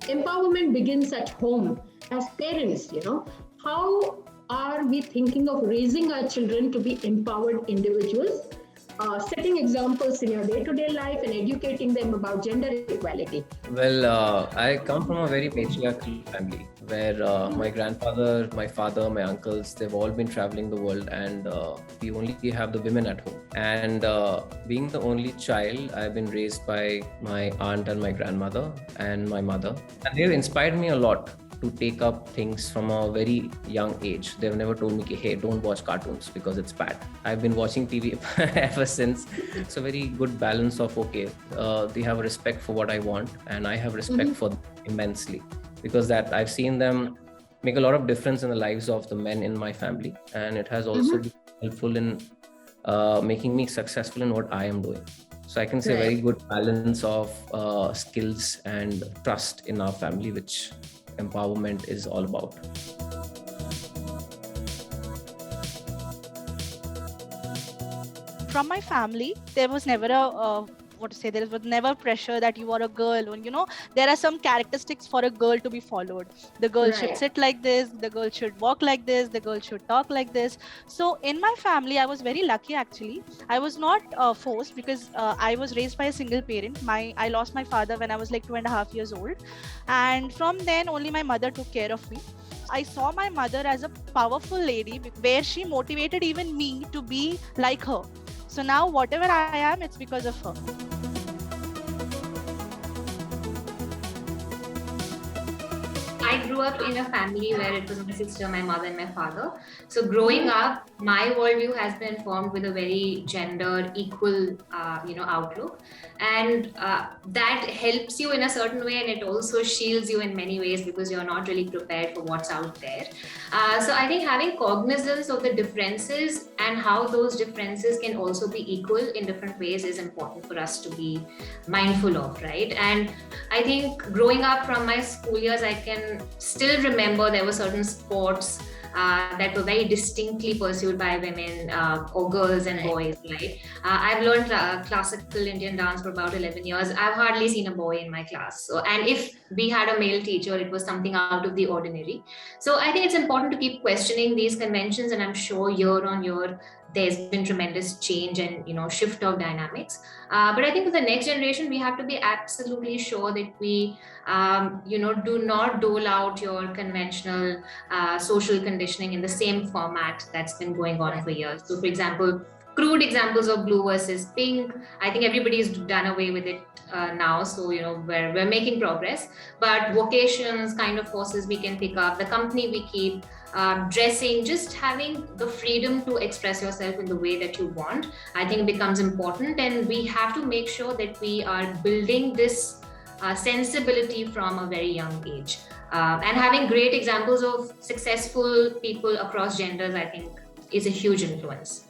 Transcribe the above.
empowerment begins at home as parents, How are we thinking of raising our children to be empowered individuals, setting examples in your day-to-day life and educating them about gender equality? Well, I come from a very patriarchal family where my grandfather, my father, my uncles, they've all been traveling the world, and we only have the women at home. And being the only child, I've been raised by my aunt and my grandmother and my mother. And they've inspired me a lot to take up things from a very young age. They've never told me, hey, don't watch cartoons because it's bad. I've been watching TV ever since. It's a very good balance of, they have a respect for what I want, and I have respect for them immensely, because that I've seen them make a lot of difference in the lives of the men in my family. And it has also been helpful in making me successful in what I am doing. So I can say very good balance of skills and trust in our family, which empowerment is all about. From my family, there was never there was never pressure that you are a girl, and there are some characteristics for a girl to be followed. The girl should sit like this, the girl should walk like this, the girl should talk like this. So in my family, I was very lucky actually. I was not forced, because I was raised by a single parent. I lost my father when I was like 2.5 years old, and from then only my mother took care of me. I saw my mother as a powerful lady where she motivated even me to be like her. So now whatever I am, it's because of her. I grew up in a family where it was my sister, my mother, and my father. So growing up, my worldview has been formed with a very gender equal, outlook, and that helps you in a certain way, and it also shields you in many ways because you're not really prepared for what's out there. So I think having cognizance of the differences and how those differences can also be equal in different ways is important for us to be mindful of, right? And I think growing up from my school years, I can still remember there were certain sports that were very distinctly pursued by women or girls and boys, right? I've learned classical Indian dance for about 11 years. I've hardly seen a boy in my class. So, and if we had a male teacher, it was something out of the ordinary. So I think it's important to keep questioning these conventions, and I'm sure year on year, there's been tremendous change and shift of dynamics. But I think for the next generation, we have to be absolutely sure that we do not dole out your conventional social conditioning in the same format that's been going on for years. So for example, crude examples of blue versus pink, I think everybody's done away with it now. So we're making progress, but vocations, kind of courses we can pick up, the company we keep, dressing, just having the freedom to express yourself in the way that you want, I think becomes important. And we have to make sure that we are building this sensibility from a very young age. And having great examples of successful people across genders, I think, is a huge influence.